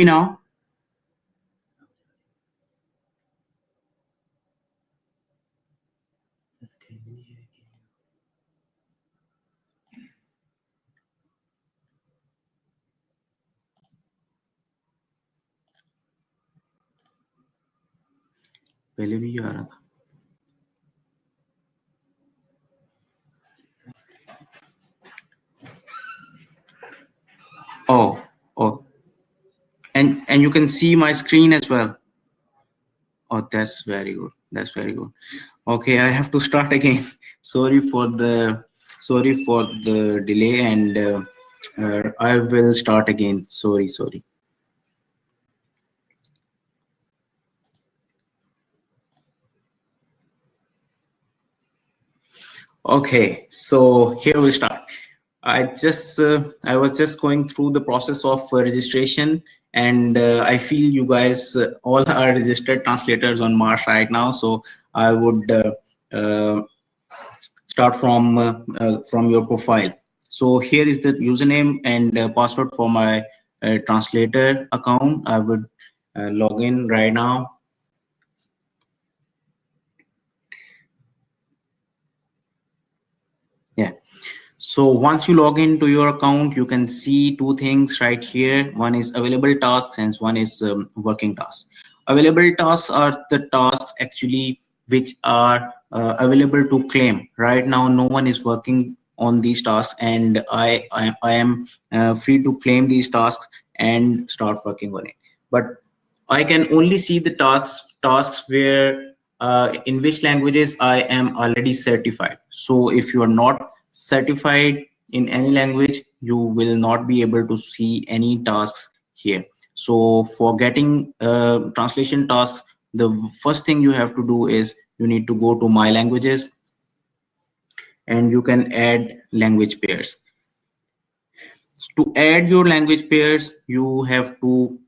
Now पहले भी आ रहा था. Oh, and you can see my screen as well. Oh, that's very good. That's very good. Okay, I have to start again. Sorry for the delay, and I will start again. Sorry. Okay, so here we start. I was just going through the process of registration, and I feel you guys all are registered translators on Mars right now. So I would uh, start from your profile. So here is the username and password for my translator account. I would log in right now. Yeah. So once you log into your account, you can see two things right here. One is available tasks and one is working tasks. Available tasks are the tasks actually which are available to claim. Right now, no one is working on these tasks, and I am free to claim these tasks and start working on it. But I can only see the tasks where in which languages I am already certified. So if you are not certified in any language, you will not be able to see any tasks here. So for getting translation tasks, the first thing you have to do is you need to go to my languages, and you can add language pairs. To add your language pairs, you have to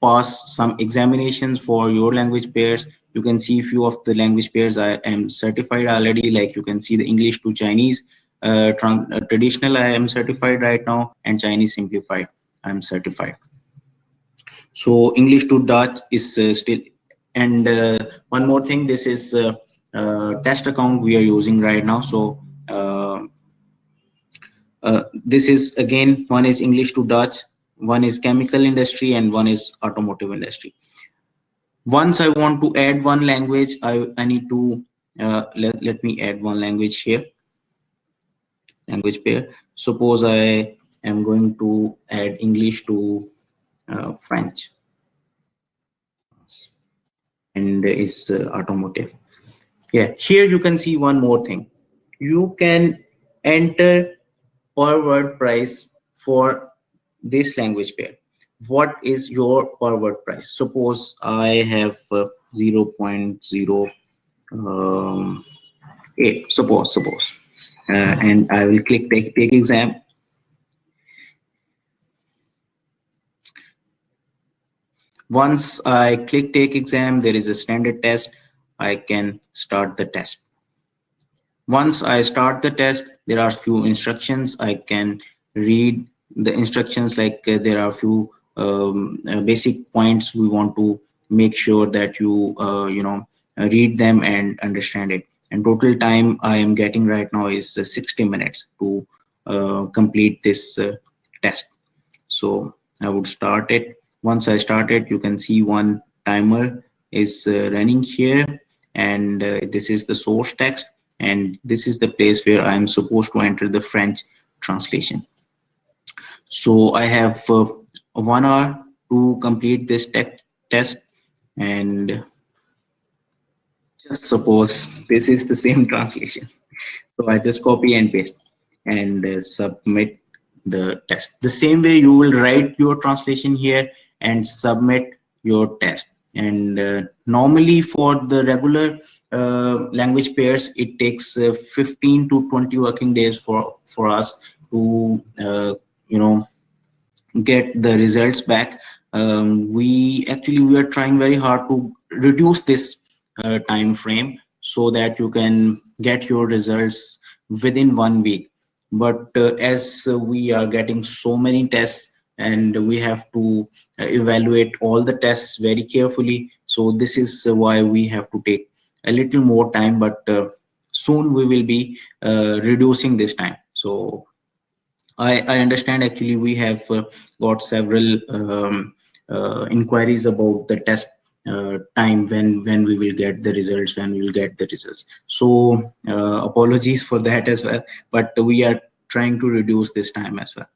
pass some examinations for your language pairs. You can see few of the language pairs I am certified already, like you can see the English to Chinese traditional I am certified right now, and Chinese simplified I am certified. So English to Dutch is still, and one more thing, this is test account we are using right now. So this is again, one is English to Dutch, one is chemical industry, and one is automotive industry. Once I want to add one language, I need to let me add one language here, language pair. Suppose I am going to add English to French, and is automotive. Yeah, here you can see one more thing. You can enter per word price for this language pair. What is your per word price? Suppose I have 0.08. Suppose, and I will click take exam. Once I click take exam, there is a standard test. I can start the test. Once I start the test, there are few instructions. I can read the instructions, like there are few basic points we want to make sure that you know, read them and understand it. And total time I am getting right now is 60 minutes to complete this test. So I would start it. Once I start it, you can see one timer is running here, and this is the source text, and this is the place where I'm supposed to enter the French translation. So I have 1 hour to complete this test, and just suppose this is the same translation. So I just copy and paste and submit the test. The same way you will write your translation here and submit your test. And normally for the regular language pairs, it takes 15 to 20 working days for us to you know, get the results back. We are trying very hard to reduce this time frame so that you can get your results within 1 week. But as we are getting so many tests, and we have to evaluate all the tests very carefully. So this is why we have to take a little more time, but soon we will be reducing this time. So I understand actually we have got several inquiries about the test time, when we will get the results, when we will get the results. So apologies for that as well, but we are trying to reduce this time as well.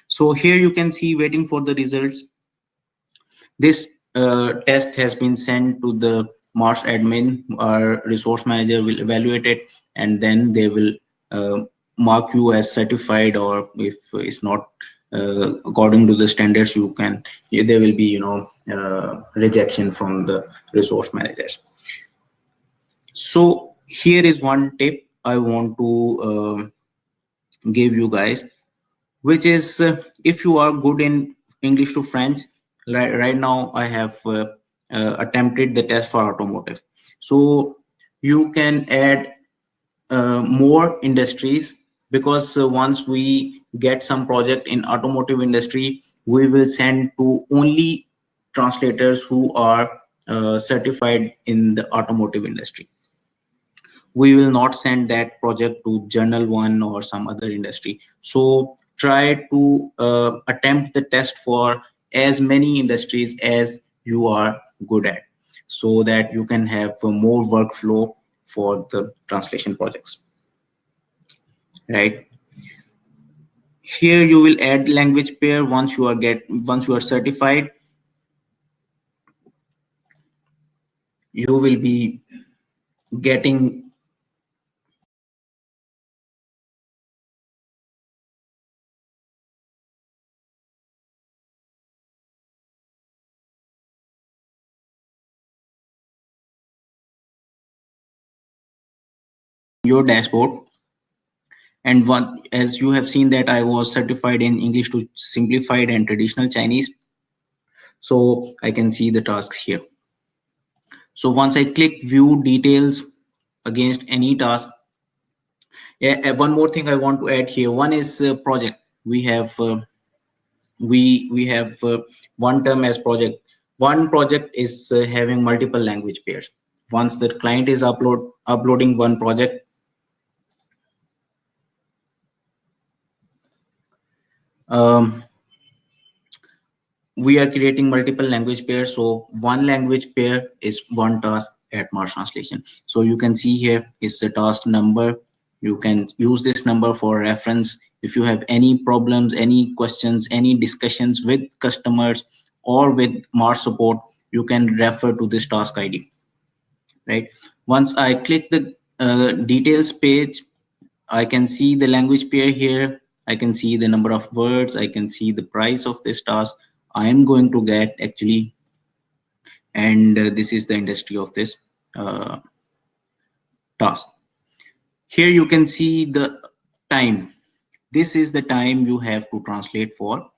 So here you can see waiting for the results. This test has been sent to the Mars admin. Our resource manager will evaluate it, and then they will uh, mark you as certified, or if it's not according to the standards, you can, there will be, rejection from the resource managers. So here is one tip I want to give you guys, which is if you are good in English to French. Right now I have attempted the test for automotive. So you can add more industries, because once we get some project in automotive industry, we will send to only translators who are certified in the automotive industry. We will not send that project to journal one or some other industry. So try to attempt the test for as many industries as you are good at, so that you can have more workflow for the translation projects, right? Here you will add language pair. Once you are certified, you will be getting your dashboard. And one, as you have seen that I was certified in English to simplified and traditional Chinese, so I can see the tasks here. So once I click view details against any task, yeah, one more thing I want to add here. One is project. We have one term as project. One project is having multiple language pairs. Once the client is uploading one project, um, we are creating multiple language pairs. So one language pair is one task at Mars Translation. So you can see here is the task number. You can use this number for reference. If you have any problems, any questions, any discussions with customers or with Mars support, you can refer to this task ID, right? Once I click the details page, I can see the language pair here. I can see the number of words. I can see the price of this task I am going to get actually, and this is the industry of this uh, task. Here you can see the time. This is the time you have to translate for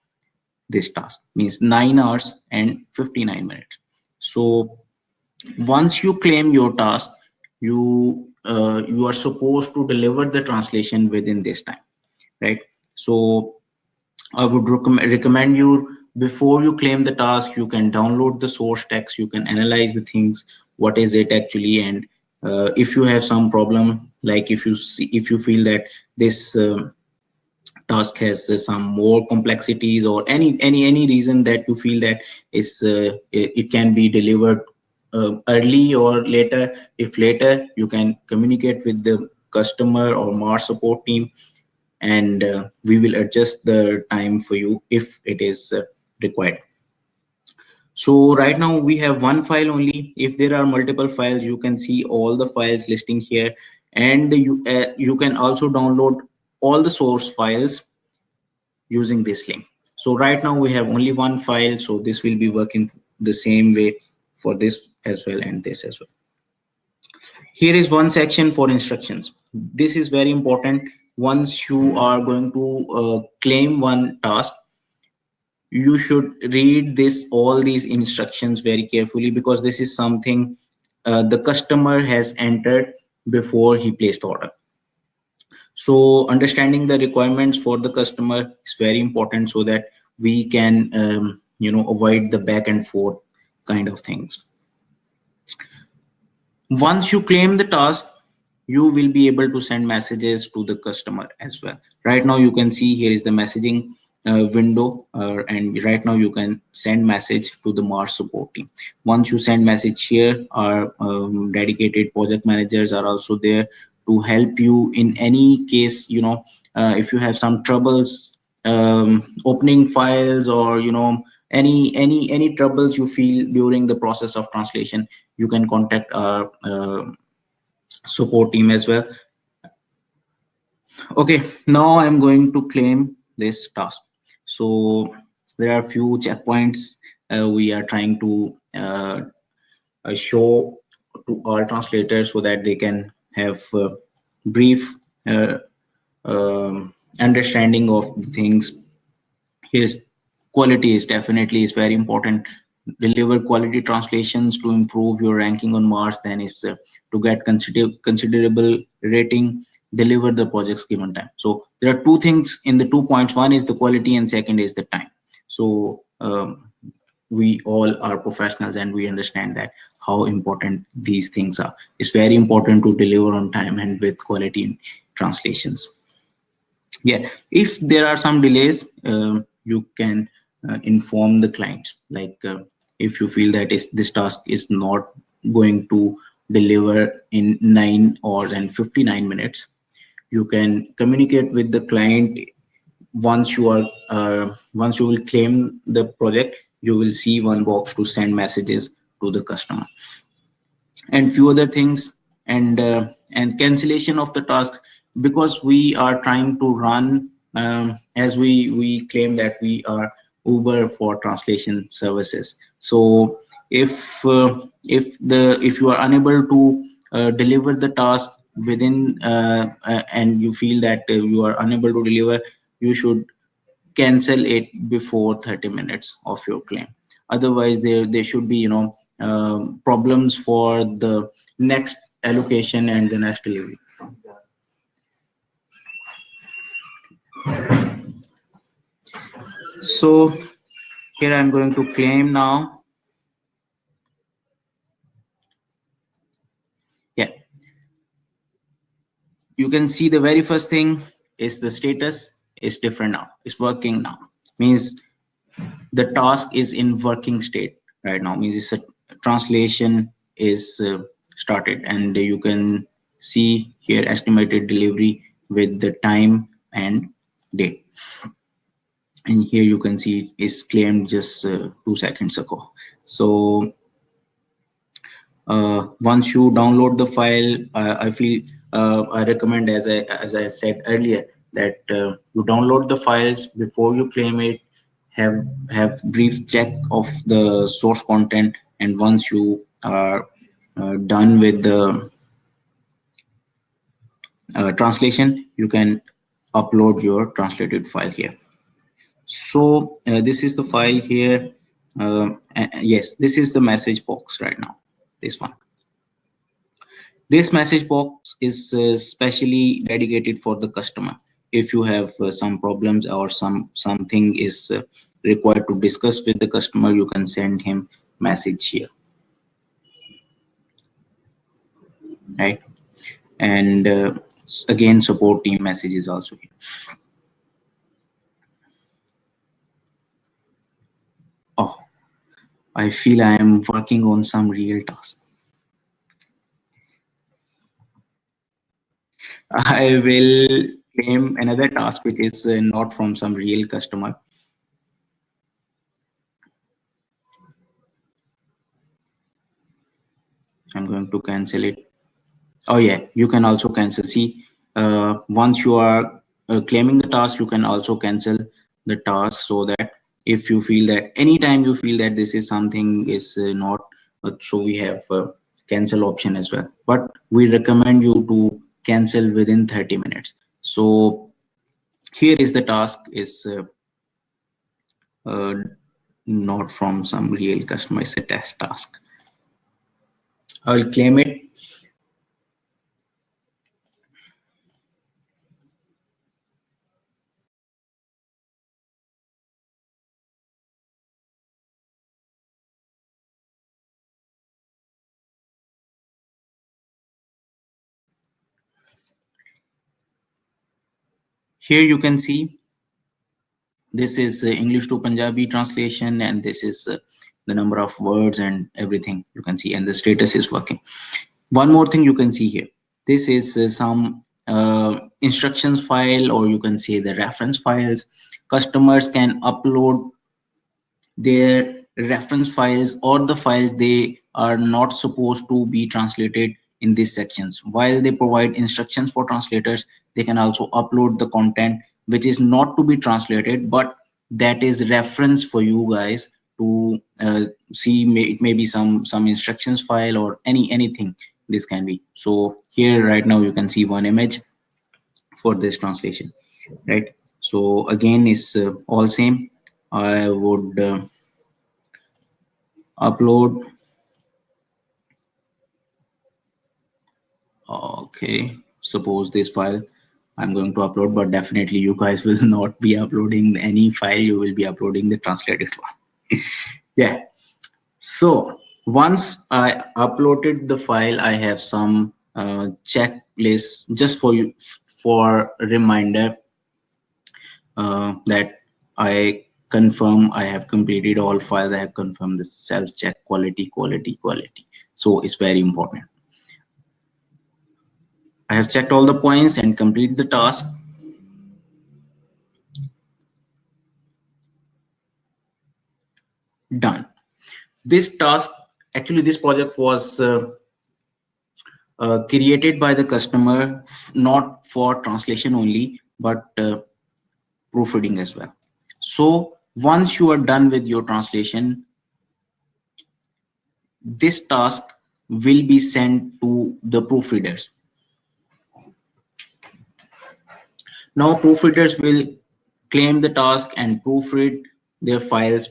this task. Means 9 hours and 59 minutes. So once you claim your task, you are supposed to deliver the translation within this time, right? So I would recommend you, before you claim the task, you can download the source text, you can analyze the things, what is it actually, and if you have some problem, like if you feel that this task has some more complexities, or any reason that you feel that it can be delivered early or later. If later, you can communicate with the customer or Mars support team, and we will adjust the time for you if it is required. So right now we have one file only. If there are multiple files, you can see all the files listing here, and you can also download all the source files using this link. So right now we have only one file, so this will be working the same way for this as well and this as well. Here is one section for instructions. This is very important. Once you are going to claim one task, you should read this all these instructions very carefully, because this is something the customer has entered before he placed the order. So understanding the requirements for the customer is very important, so that we can avoid the back and forth kind of things. Once you claim the task, you will be able to send messages to the customer as well. Right now you can see here is the messaging window, and right now you can send message to the Mars support team. Once you send message here, our dedicated project managers are also there to help you in any case, if you have some troubles opening files, or any troubles you feel during the process of translation, you can contact our support team as well. Okay, now I'm going to claim this task. So there are few checkpoints we are trying to show to our translators so that they can have brief uh, understanding of the things. Here's quality is definitely is very important. Deliver quality translations to improve your ranking on Mars. Then is to get considerable rating. Deliver the projects given time. So there are two things in the 2 points. One is the quality, and second is the time. So we all are professionals, and we understand that how important these things are. It's very important to deliver on time and with quality in translations. Yeah, if there are some delays, you can inform the client, like if you feel that is this task is not going to deliver in 9 hours and 59 minutes, you can communicate with the client. Once you will claim the project, you will see one box to send messages to the customer, and few other things. And cancellation of the tasks, because we are trying to run, as we claim that we are Uber for translation services. So if you are unable to deliver the task within and you feel that you are unable to deliver, you should cancel it before 30 minutes of your claim. Otherwise there should be problems for the next allocation and the next delivery. So here I'm going to claim now. Yeah, you can see the very first thing is the status is different now. It's working now. Means the task is in working state right now. Means it's a translation is started, and you can see here estimated delivery with the time and date. And here you can see is claimed just 2 seconds ago. So once you download the file, I feel I recommend, as I said earlier, that you download the files before you claim it. Have brief check of the source content, and once you are done with the translation, you can upload your translated file here. So this is the file here. Yes, this is the message box right now, this one. This message box is specially dedicated for the customer. If you have some problems or something is required to discuss with the customer, you can send him message here, right? And again, support team message is also here. Oh, I feel I am working on some real task. I will claim another task which is not from some real customer. I'm going to cancel it. Oh yeah, you can also cancel. See, once you are claiming the task, you can also cancel the task, so that if you feel that anytime you feel that this is something is not, so we have cancel option as well. But we recommend you to cancel within 30 minutes. So here is the task is uh, not from some real customer, it's a test task. I will claim it. Here you can see this is English to Punjabi translation, and this is the number of words and everything you can see, and the status is working. One more thing you can see here, this is some instructions file, or you can say the reference files. Customers can upload their reference files or the files they are not supposed to be translated in these sections. While they provide instructions for translators, they can also upload the content which is not to be translated, but that is reference for you guys to see. It may be some instructions file or anything this can be. So here right now you can see one image for this translation, right? So again, is all same. I would upload. Okay, suppose this file I'm going to upload, but definitely you guys will not be uploading any file, you will be uploading the translated one. Yeah, so once I uploaded the file, I have some checklist just for you, for reminder that I confirm I have completed all files, I have confirmed the self check, quality. So it's very important. I have checked all the points and complete the task. Done. This task, actually this project was created by the customer, not for translation only, but proofreading as well. So once you are done with your translation, this task will be sent to the proofreaders. Now proofreaders will claim the task and proofread their files,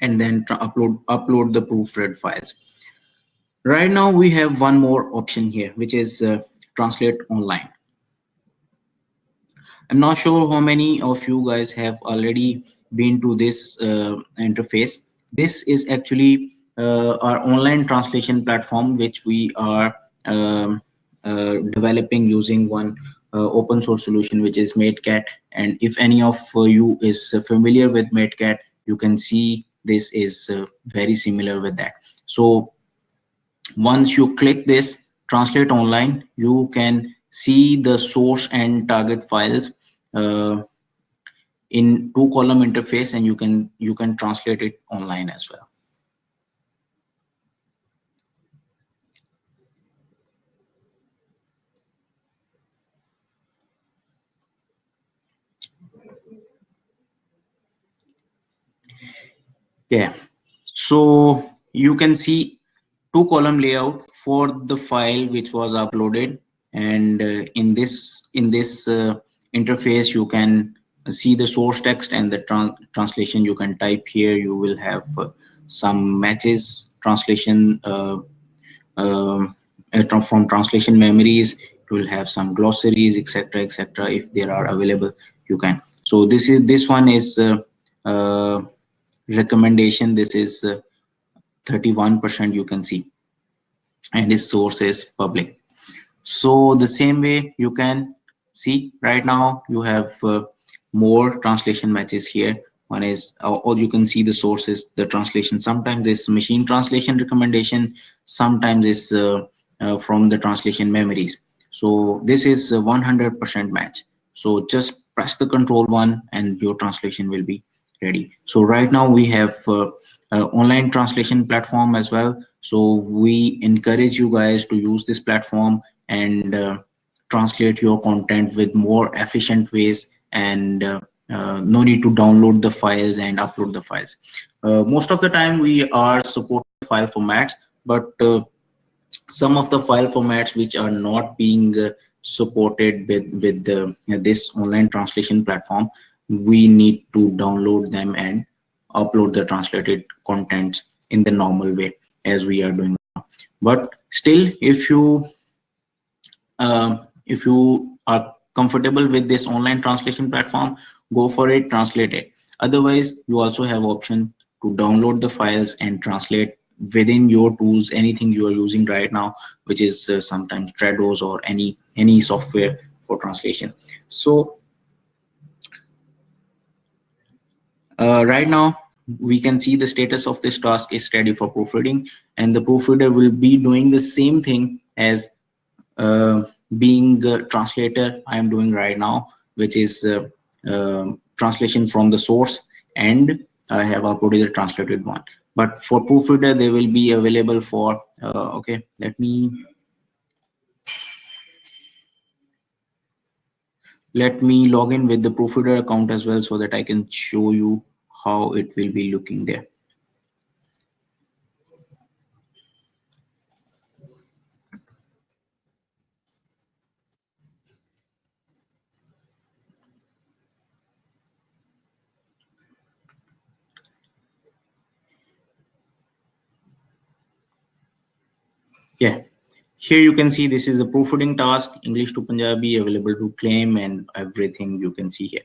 and then upload the proofread files. Right now we have one more option here, which is translate online. I'm not sure how many of you guys have already been to this interface. This is actually our online translation platform, which we are developing using one open source solution, which is MateCat. And if any of you is familiar with MateCat, you can see this is very similar with that. So once you click this translate online, you can see the source and target files uh, in two-column interface, and you can translate it online as well. Yeah, so you can see two-column layout for the file which was uploaded, and in this interface you can see the source text and the translation. You can type here, you will have some matches translation from translation memories. You will have some glossaries, etc. If there are available, you can. So this one is uh, recommendation. This is 31%, you can see, and its source is public. So the same way you can see right now you have more translation matches here. One is, or you can see the sources, the translation. Sometimes it's machine translation recommendation, sometimes it's from the translation memories. So this is a 100% match. So just press the control one and your translation will be ready. So right now we have online translation platform as well. So we encourage you guys to use this platform and translate your content with more efficient ways, and no need to download the files and upload the files. Most of the time we are supporting file formats, but some of the file formats which are not being supported with this online translation platform, we need to download them and upload the translated contents in the normal way as we are doing now. But still, if you are comfortable with this online translation platform, go for it, translate it. Otherwise, you also have option to download the files and translate within your tools, anything you are using right now, which is sometimes Trados or any software for translation. So right now we can see the status of this task is ready for proofreading, and the proofreader will be doing the same thing as uh, being a translator I am doing right now, which is translation from the source, and I have uploaded the translated one. But for proofreader, they will be available for okay, let me log in with the proofreader account as well, so that I can show you how it will be looking there. Yeah, here you can see this is a proofreading task, English to Punjabi, available to claim, and everything you can see here.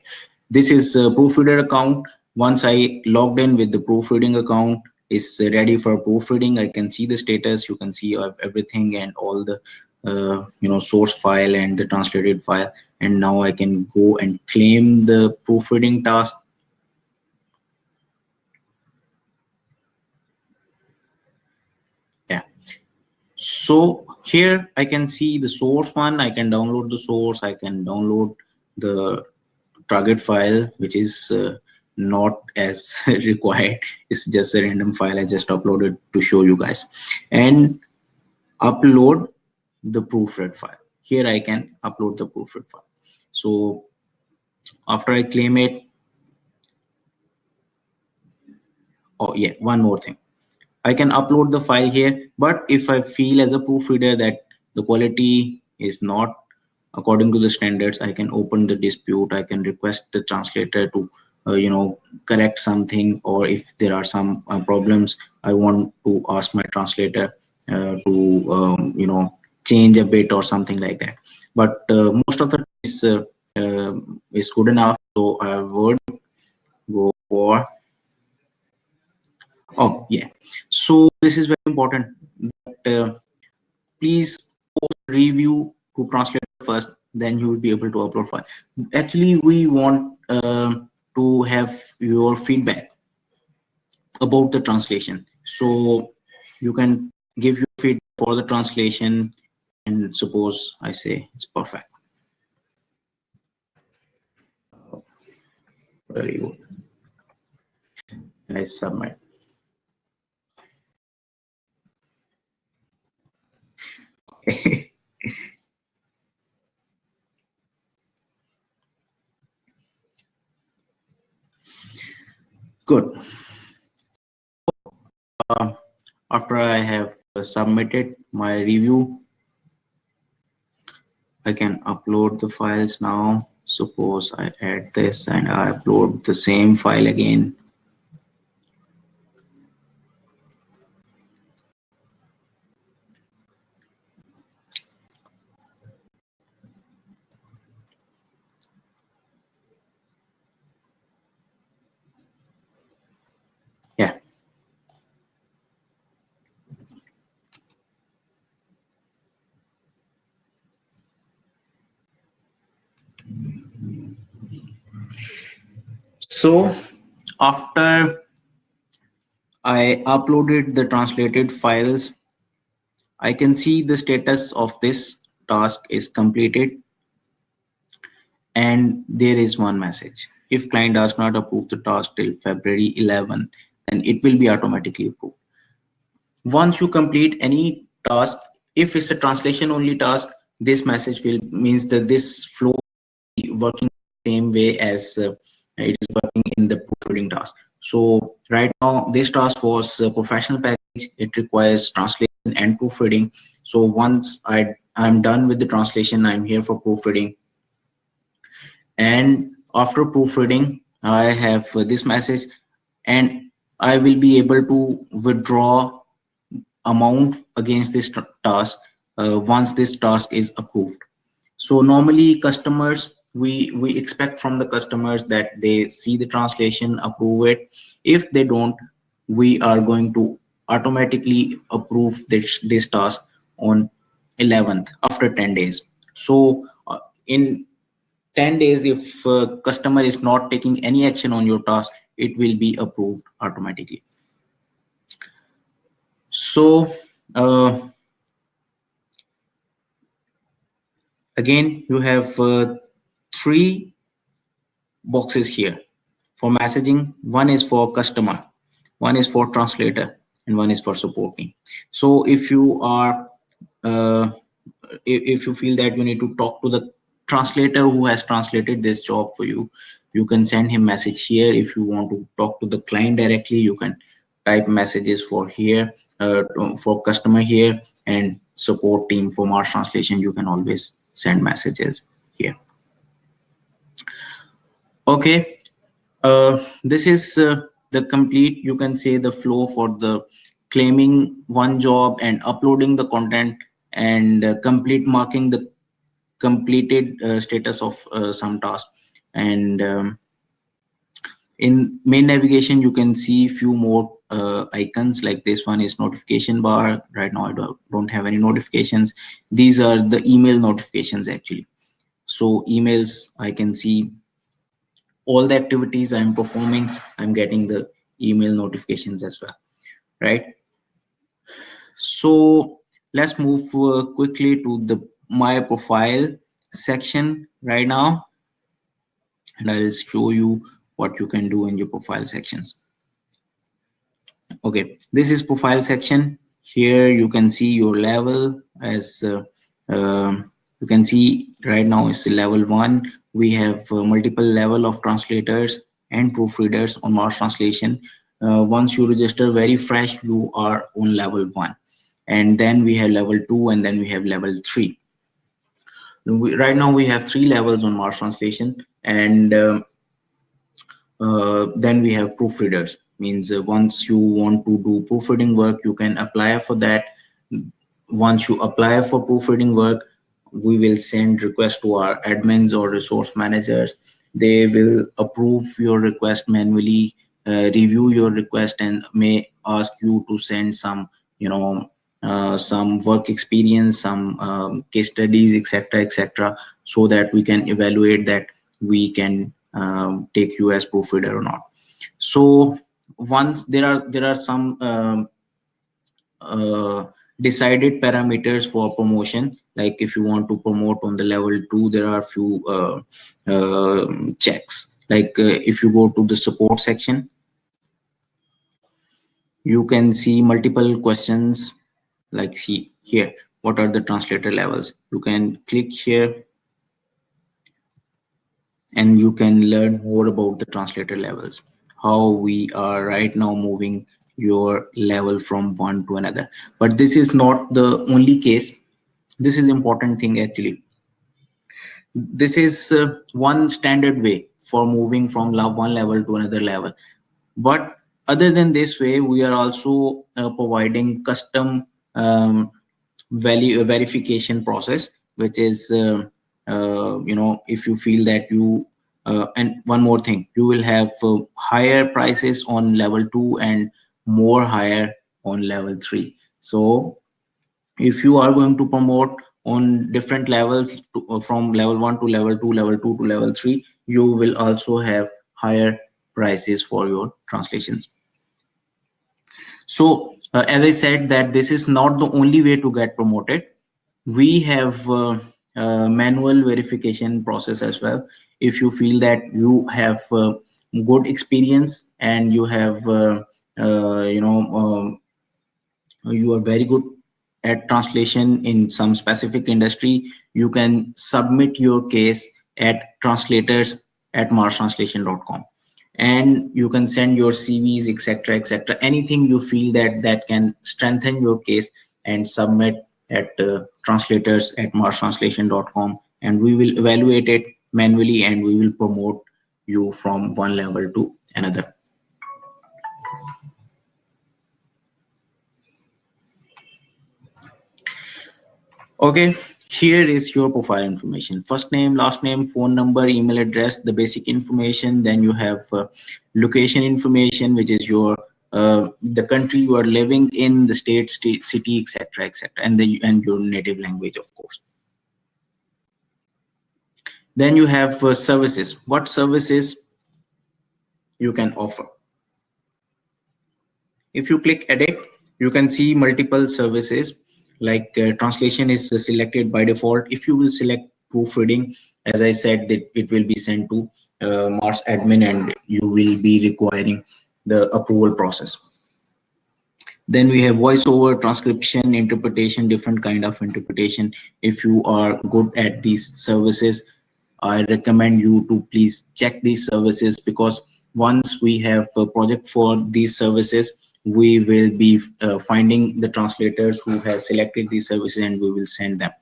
This is a proofreader account. Once I logged in with the proofreading account, is ready for proofreading. I can see the status. You can see everything and all the source file and the translated file. And now I can go and claim the proofreading task. Yeah. So here I can see the source one. I can download the source. I can download the target file, which is not as required. It's just a random file I just uploaded to show you guys, and upload the proofread file. Here I can upload the proofread file. So after I claim it, oh yeah, one more thing, I can upload the file here, but if I feel as a proofreader that the quality is not according to the standards, I can open the dispute. I can request the translator to correct something, or if there are some problems, I want to ask my translator to change a bit or something like that. But most of the time is good enough, so I would go for, oh yeah, so this is very important that please post review to translate first, then you will be able to upload file. Actually, we want to have your feedback about the translation, so you can give your feedback for the translation, and suppose I say it's perfect. Very good. I submit. Good. After I have submitted my review, I can upload the files now. Suppose I add this and I upload the same file again. Yeah. So after I uploaded the translated files, I can see the status of this task is completed, and there is one message. If client does not approve the task till February 11, then it will be automatically approved. Once you complete any task, if it's a translation only task, this message will means that this flow working the same way as it is working in the proofreading task. So right now this task was a professional package. It requires translation and proofreading. So once I'm done with the translation, I'm here for proofreading, and after proofreading I have this message, and I will be able to withdraw amount against this task once this task is approved. So normally customers, we expect from the customers that they see the translation, approve it. If they don't, we are going to automatically approve this task on 11th after 10 days. So in 10 days, if customer is not taking any action on your task, it will be approved automatically. So again, you have three boxes here for messaging. One is for customer, one is for translator, and one is for support team. So if you are uh, if you feel that you need to talk to the translator who has translated this job for you, you can send him message here. If you want to talk to the client directly, you can type messages for here, for customer here, and support team for Mars translation, you can always send messages here. Okay, this is the complete, you can say, the flow for the claiming one job and uploading the content, and complete marking the completed status of some task. And in main navigation, you can see few more icons, like this one is notification bar. Right now I don't have any notifications. These are the email notifications actually. So emails, I can see all the activities I'm performing, I'm getting the email notifications as well, right? So let's move quickly to the my profile section right now, and I'll show you what you can do in your profile sections. Okay, this is profile section. Here you can see your level as you can see right now is level 1. We have multiple level of translators and proofreaders on Mars translation. Once you register very fresh, you are on level 1, and then we have level 2, and then we have level 3. Right now we have 3 levels on Mars translation, and then we have proofreaders. Means once you want to do proofreading work, you can apply for that. Once you apply for proofreading work, we will send request to our admins or resource managers. They will approve your request manually, review your request, and may ask you to send some, some work experience, some case studies, etc., etc., so that we can evaluate that we can take you as proofreader or not. So once there are some decided parameters for promotion, like if you want to promote on the level 2, there are few checks, like if you go to the support section, you can see multiple questions, like see here, what are the translator levels. You can click here and you can learn more about the translator levels, how we are right now moving your level from one to another. But this is not the only case. This is important thing actually. This is one standard way for moving from one level to another level. But other than this way, we are also providing custom value verification process, which is if you feel that you and one more thing, you will have higher prices on level 2 and more higher on level 3. So if you are going to promote on different levels from level 1 to level 2, level 2 to level 3, you will also have higher prices for your translations. So as I said, that this is not the only way to get promoted. We have manual verification process as well. If you feel that you have good experience and you have you are very good at translation in some specific industry, you can submit your case at translators at marstranslation.com, and you can send your CVs, etc., etc., anything you feel that can strengthen your case, and submit at translators at marstranslation.com, and we will evaluate it manually and we will promote you from one level to another. Okay, here is your profile information: first name, last name, phone number, email address, the basic information. Then you have location information, which is your the country you are living in, the state, city, etc., etc., and your native language, of course. Then you have services. What services you can offer? If you click edit, you can see multiple services, like translation is selected by default. If you will select proofreading, as I said, that it will be sent to Mars admin and you will be requiring the approval process. Then we have voiceover, transcription, interpretation, different kind of interpretation. If you are good at these services, I recommend you to please check these services, because once we have a project for these services, we will be finding the translators who have selected these services and we will send them,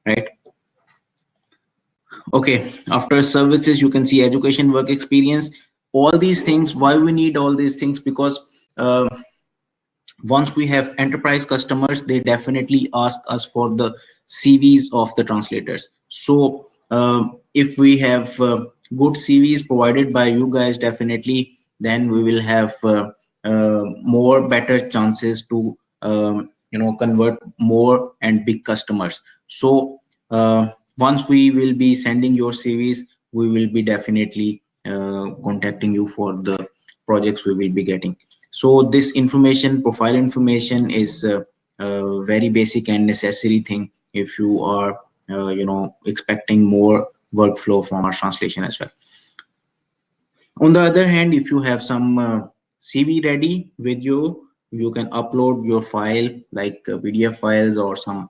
right? Okay, after services, you can see education, work experience, all these things. Why we need all these things? Because once we have enterprise customers, they definitely ask us for the CVs of the translators. So if we have good CVs provided by you guys, definitely then we will have more better chances to convert more and big customers. So once we will be sending your CVs, we will be definitely contacting you for the projects we will be getting. So this information, profile information, is a very basic and necessary thing if you are expecting more workflow from our translation as well. On the other hand, if you have some CV ready with you, you can upload your file, like PDF files or some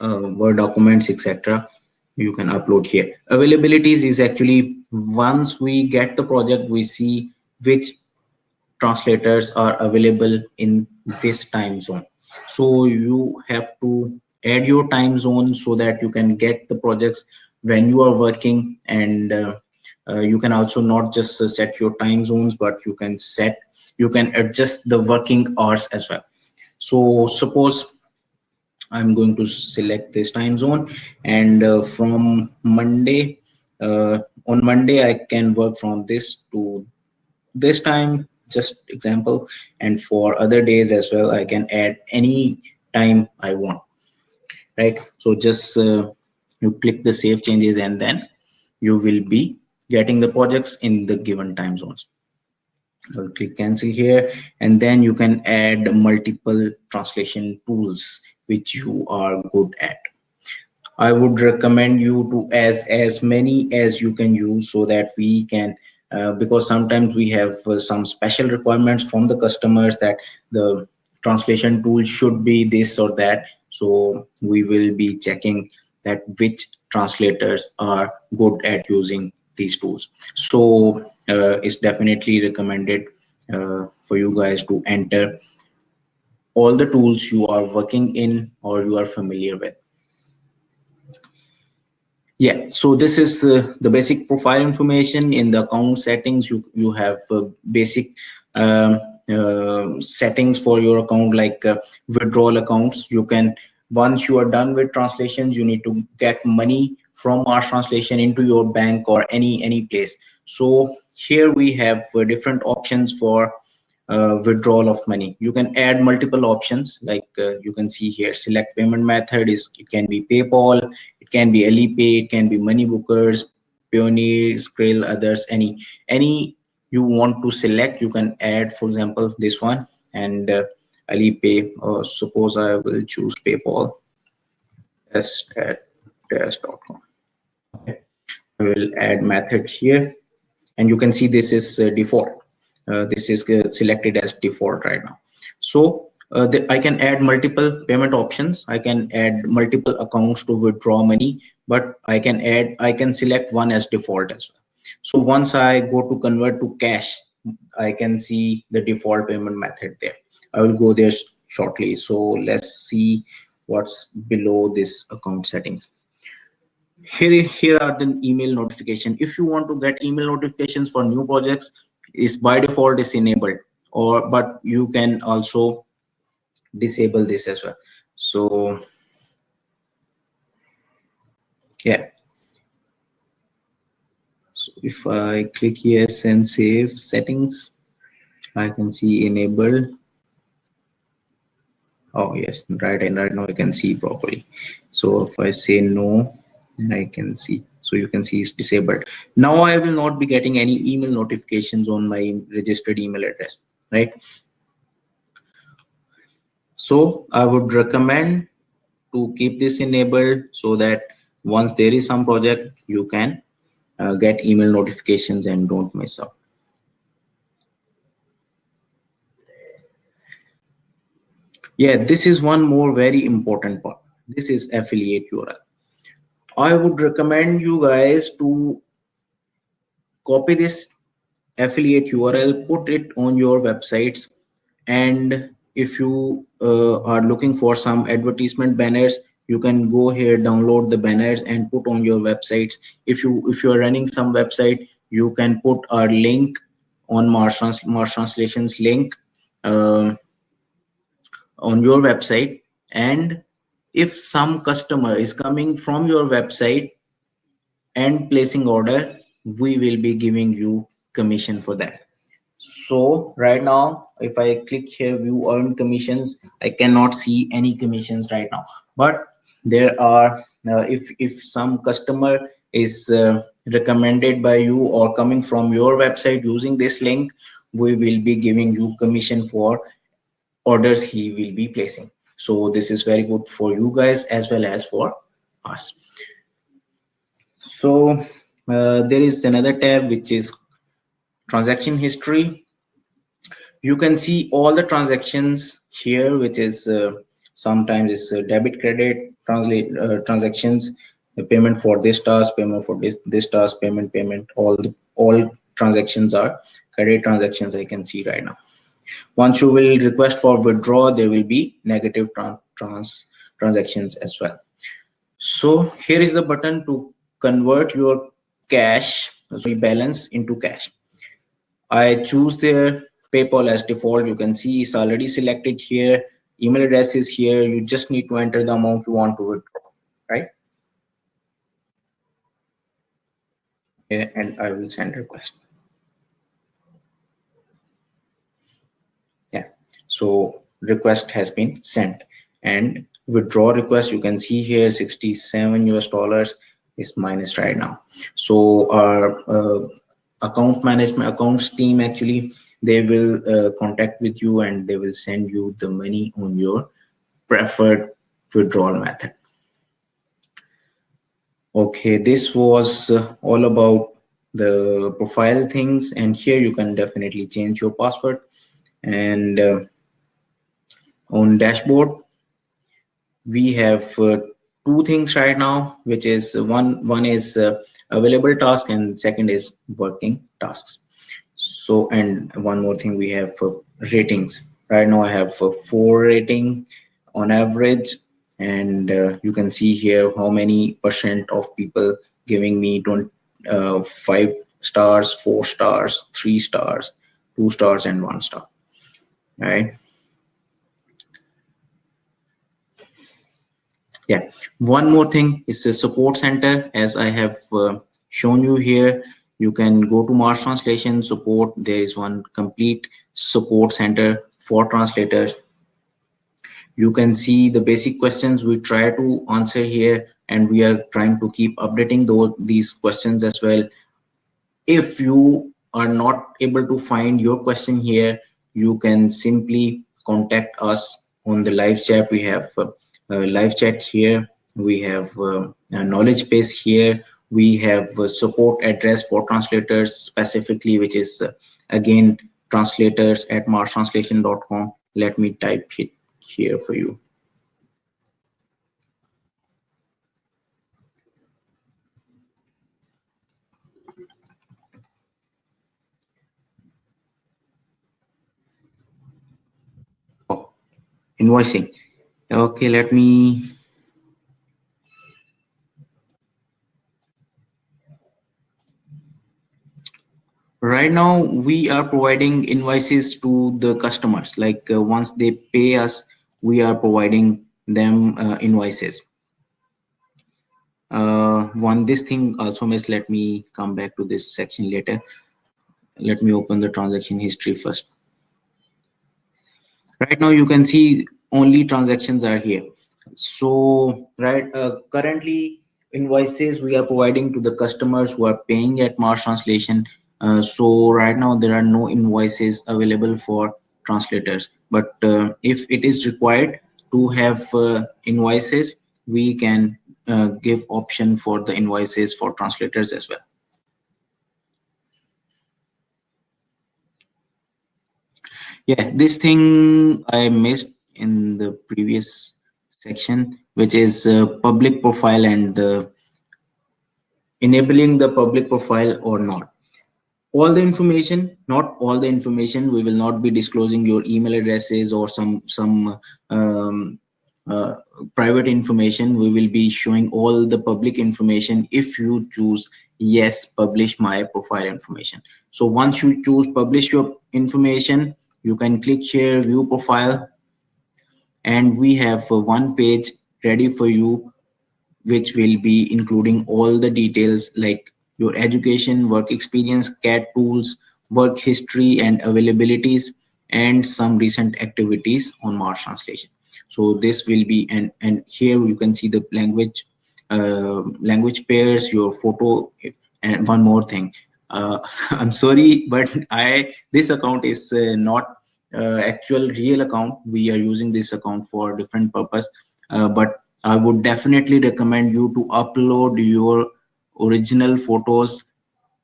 Word documents, etc. You can upload here. Availabilities is actually, once we get the project, we see which translators are available in this time zone. So you have to add your time zone so that you can get the projects when you are working. And you can also not just set your time zones, but you can adjust the working hours as well. So suppose I'm going to select this time zone, and from Monday, on Monday I can work from this to this time, just example. And for other days as well, I can add any time I want, right? So just you click the save changes, and then you will be getting the projects in the given time zones. I'll click cancel here, and then you can add multiple translation tools which you are good at. I would recommend you to as many as you can use, so that we can because sometimes we have some special requirements from the customers that the translation tool should be this or that. So we will be checking that which translators are good at using these tools. So it's definitely recommended for you guys to enter all the tools you are working in or you are familiar with. Yeah, so this is the basic profile information. In the account settings, you have basic um, settings for your account, like withdrawal accounts. You can, once you are done with translations, you need to get money from our translation into your bank or any place. So here we have different options for withdrawal of money. You can add multiple options, like you can see here. Select payment method is, it can be PayPal, it can be Alipay, it can be money bookers, Pioneer, Skrill, others. Any you want to select, you can add. For example, this one, and Alipay, or suppose I will choose PayPal. Test@test.com. Okay, I will add method here, and you can see this is default. This is selected as default right now. So I can add multiple payment options. I can add multiple accounts to withdraw money, but I can select one as default as well. So once I go to convert to cash, I can see the default payment method there. I will go there shortly. So let's see what's below this account settings. Here are the email notification. If you want to get email notifications for new projects, is by default is enabled, or but you can also disable this as well. So yeah, so if I click yes and save settings, I can see enable. Oh yes, right, and right now I can see properly. So if I say no, then I can see. So you can see it's disabled. Now I will not be getting any email notifications on my registered email address, right? So I would recommend to keep this enabled so that once there is some project, you can get email notifications and don't miss out. Yeah, this is one more very important part. This is affiliate URL. I would recommend you guys to copy this affiliate URL, put it on your websites, and if you are looking for some advertisement banners, you can go here, download the banners and put on your websites. If you are running some website, you can put our link on Mars Translation's link uh, on your website, and if some customer is coming from your website and placing order, we will be giving you commission for that. So right now, if I click here, view earned commissions, I cannot see any commissions right now. But there are, if some customer is recommended by you or coming from your website using this link, we will be giving you commission for orders he will be placing. So this is very good for you guys as well as for us. So there is another tab which is transaction history. You can see all the transactions here, which is sometimes it's debit credit transactions, the payment for this task, payment for this task, payment, all transactions are credit transactions. I can see right now. Once you will request for withdraw, there will be negative transactions as well. So here is the button to convert your cash, sorry, balance into cash. I choose their PayPal as default. You can see it's already selected here. Email address is here. You just need to enter the amount you want to withdraw, right? Okay, and I will send request. Yeah, so request has been sent, and withdraw request, you can see here 67 US dollars is minus right now. So our account management accounts team, actually they will contact with you and they will send you the money on your preferred withdrawal method. Okay, this was all about the profile things, and here you can definitely change your password. And on dashboard we have two things right now, which is one is available task and second is working tasks. So, and one more thing, we have ratings. Right now I have 4 rating on average, and you can see here how many percent of people giving me 5 stars, 4 stars, 3 stars, 2 stars and 1 star. All right. Yeah, one more thing is the support center. As I have shown you here, you can go to Mars Translation support. There is one complete support center for translators. You can see the basic questions we try to answer here, and we are trying to keep updating these questions as well. If you are not able to find your question here, you can simply contact us on the live chat. We have live chat here, we have a knowledge base here, we have a support address for translators specifically, which is again translators at marstranslation.com. Let me type it here for you. Oh, invoicing. Okay, let me. Right now, we are providing invoices to the customers. Like once they pay us, we are providing them invoices. One this thing also missed. Let me come back to this section later. Let me open the transaction history first. Right now, you can see only transactions are here. So right currently, invoices we are providing to the customers who are paying at Mars Translation. So right now there are no invoices available for translators. But if it is required to have invoices, we can give option for the invoices for translators as well. Yeah, this thing I missed in the previous section, which is public profile and the enabling the public profile or not. All the information, not all the information, we will not be disclosing your email addresses or some um, uh, private information. We will be showing all the public information if you choose yes, publish my profile information. So once you choose publish your information, you can click here, view profile, and we have one page ready for you, which will be including all the details like your education, work experience, CAT tools, work history and availabilities, and some recent activities on Mars Translation. So this will be, and here you can see the language pairs, your photo, and one more thing. I'm sorry, but this account is not actual real account. We are using this account for different purpose, but I would definitely recommend you to upload your original photos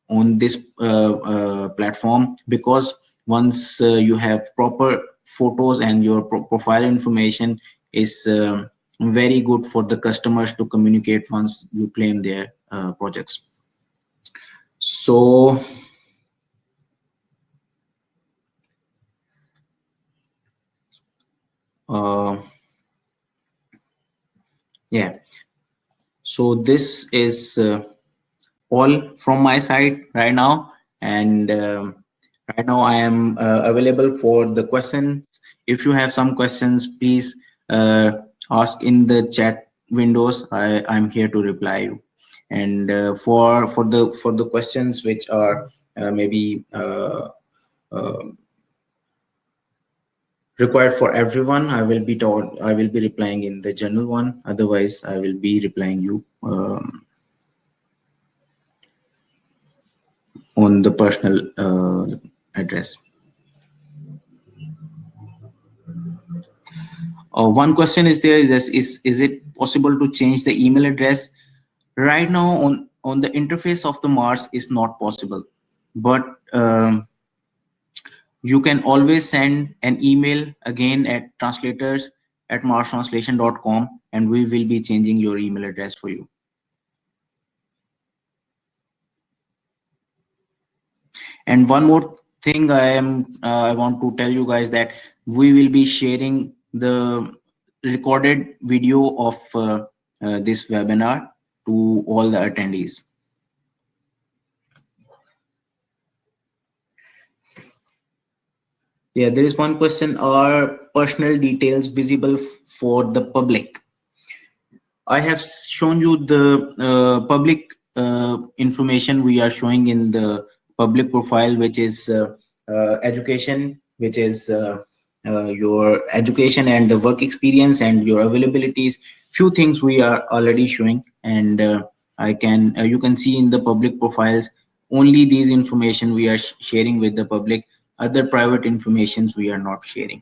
on this platform, because once you have proper photos and your profile information is very good for the customers to communicate once you claim their projects. So uh, yeah, so this is all from my side right now, and right now I am available for the questions. If you have some questions, please uh, ask in the chat windows. I'm here to reply you. And for the questions which are maybe uh, required for everyone, I will be replying in the general one. Otherwise I will be replying you on the personal address. One question is there, is it possible to change the email address? Right now on the interface of the Mars is not possible, but you can always send an email again at translators at marstranslation.com, and we will be changing your email address for you. And one more thing I want to tell you guys that we will be sharing the recorded video of this webinar to all the attendees. Yeah, there is one question: are personal details visible for the public? I have shown you the public information we are showing in the public profile, which is education, which is your education and the work experience and your availabilities. Few things we are already showing, and you can see in the public profiles only these information we are sharing with the public. Other private informations we are not sharing.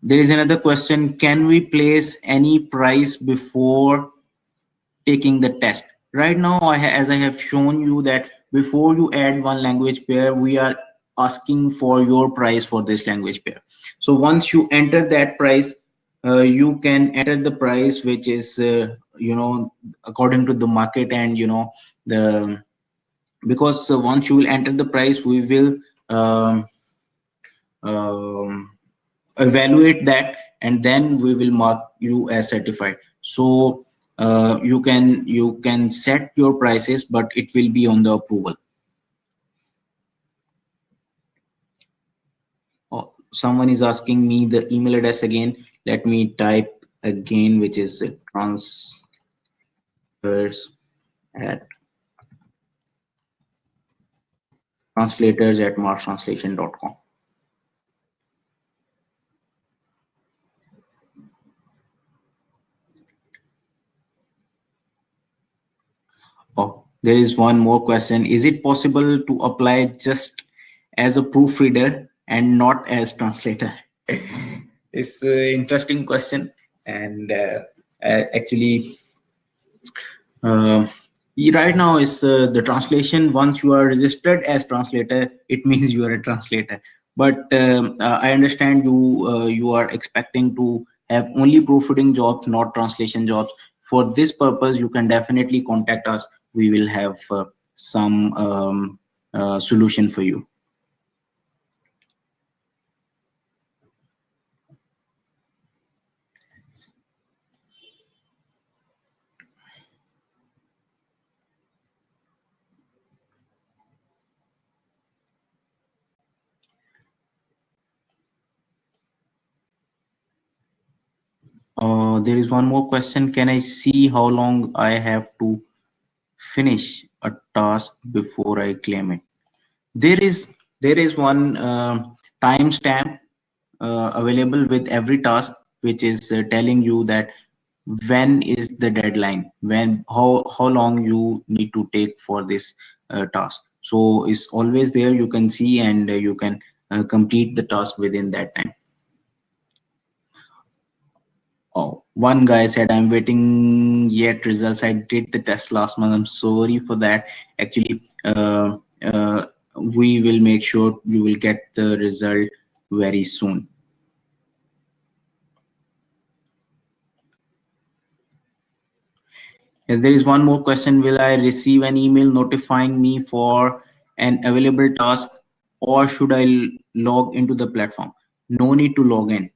There is another question: can we place any price before taking the test? Right now, as I have shown you that before you add one language pair, we are asking for your price for this language pair. So once you enter that price, you can enter the price which is according to the market, and the because once you will enter the price, we will um, um, evaluate that, and then we will mark you as certified. So you can set your prices, but it will be on the approval. Oh, someone is asking me the email address again. Let me type again, which is at translators at marstranslation.com. There is one more question. Is it possible to apply just as a proofreader and not as translator? It's an interesting question, and actually, uh, right now is the translation. Once you are registered as translator, it means you are a translator. But I understand you are expecting to have only proofreading jobs, not translation jobs. For this purpose, you can definitely contact us. We will have some solution for you. There is one more question. Can I see how long I have to finish a task before I claim it? There is one timestamp available with every task, which is telling you that when is the deadline, when how long you need to take for this task. So it's always there. You can see, and you can complete the task within that time. Oh, one guy said, I'm waiting yet results. I did the test last month. I'm sorry for that. Actually, we will make sure you will get the result very soon. And there is one more question. Will I receive an email notifying me for an available task, or should I log into the platform? No need to log in.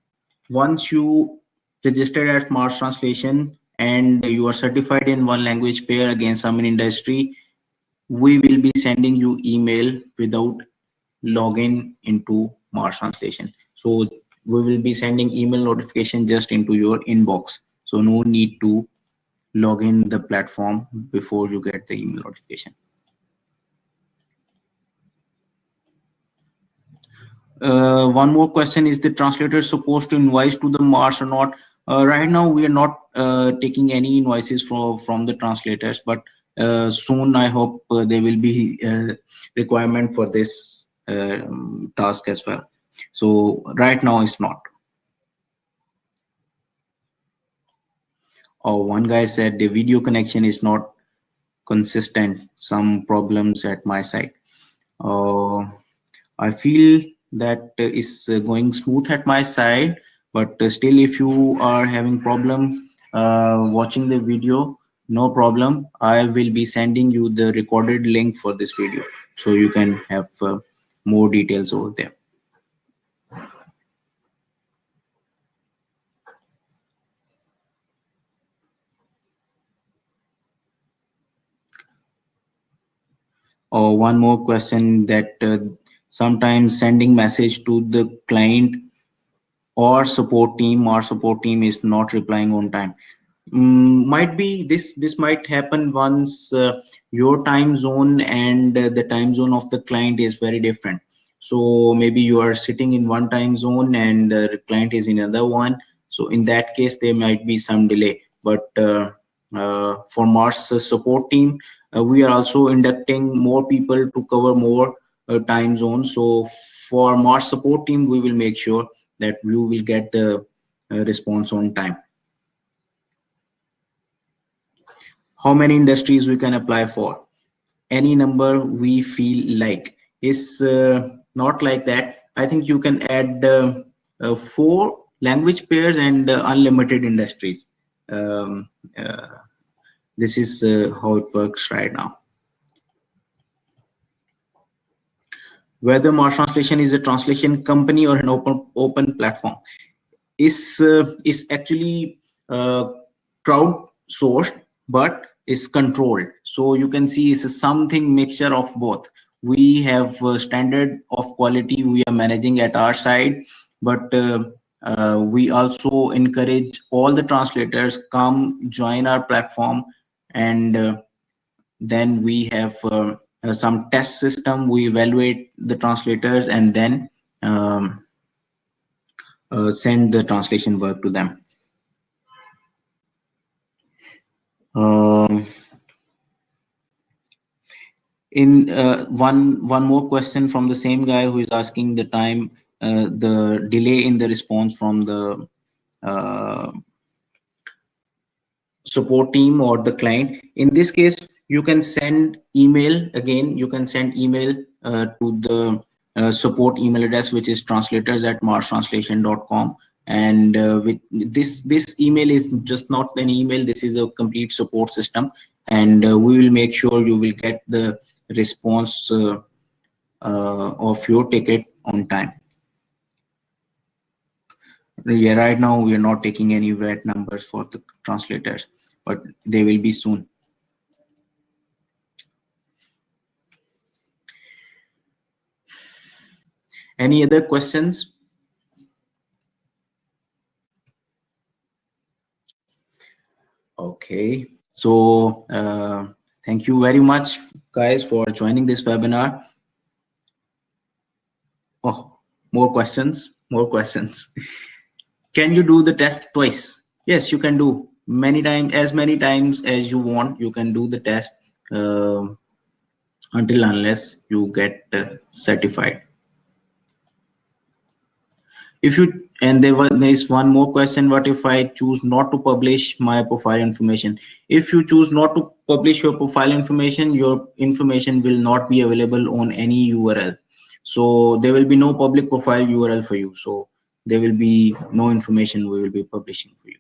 Once you registered at Mars Translation and you are certified in one language pair against some in industry, we will be sending you email without login into Mars Translation. So we will be sending email notification just into your inbox. So no need to log in the platform before you get the email notification. One more question: is the translator supposed to invoice to the Mars or not? Right now, we are not taking any invoices from the translators, but soon I hope there will be requirement for this task as well. So right now, it's not. One guy said the video connection is not consistent. Some problems at my side. Uh, I feel that is going smooth at my side, but still, if you are having problem watching the video, no problem. I will be sending you the recorded link for this video, so you can have more details over there. Or one more question that sometimes sending message to the client or support team is not replying on time. Might be this might happen once your time zone and the time zone of the client is very different. So maybe you are sitting in one time zone and the client is in another one. So in that case there might be some delay, but for Mars support team, we are also inducting more people to cover more time zones. So for Mars support team, we will make sure that you will get the response on time. How many industries we can apply for? Any number we feel like. Is not like that. I think you can add 4 language pairs and unlimited industries. um, uh, this is how it works right now. Whether Mars Translation is a translation company or an open platform is actually crowdsourced, but is controlled. So you can see it's a something mixture of both. We have standard of quality we are managing at our side, but we also encourage all the translators come join our platform, and then we have some test system. We evaluate the translators and then send the translation work to them. Um, In one more question from the same guy who is asking the time, the delay in the response from the uh, support team or the client. In this case, you can send email. Again, you can send email to the support email address, which is translators@marstranslation.com. And with this email is just not an email, this is a complete support system, and we will make sure you will get the response of your ticket on time. Yeah, right now we are not taking any VAT numbers for the translators, but they will be soon. Any other questions? Okay, so thank you very much, guys, for joining this webinar. Oh, more questions, more questions. Can you do the test twice? Yes, you can do many times as you want. You can do the test until unless you get certified. If you and there is one more question, what if I choose not to publish my profile information? If you choose not to publish your profile information, your information will not be available on any URL. So there will be no public profile URL for you, so there will be no information we will be publishing for you.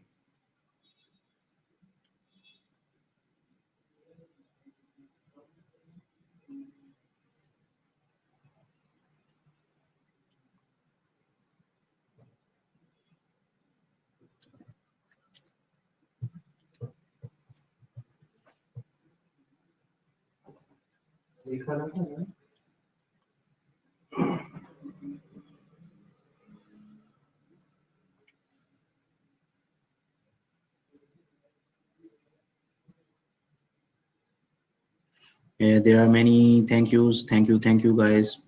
There are many thank yous. Thank you guys.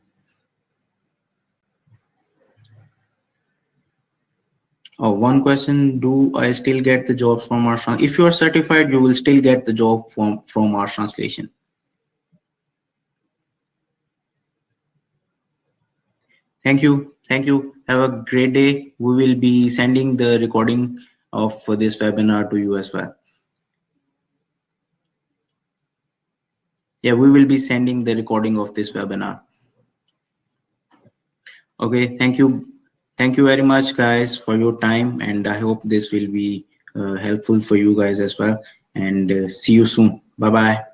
Oh, one question: do I still get the jobs from our translation? If you are certified, you will still get the job from our translation. Thank you. Thank you. Have a great day. We will be sending the recording of this webinar to you as well. Yeah, we will be sending the recording of this webinar. Okay, thank you. Thank you very much, guys, for your time. And I hope this will be helpful for you guys as well. And see you soon. Bye-bye.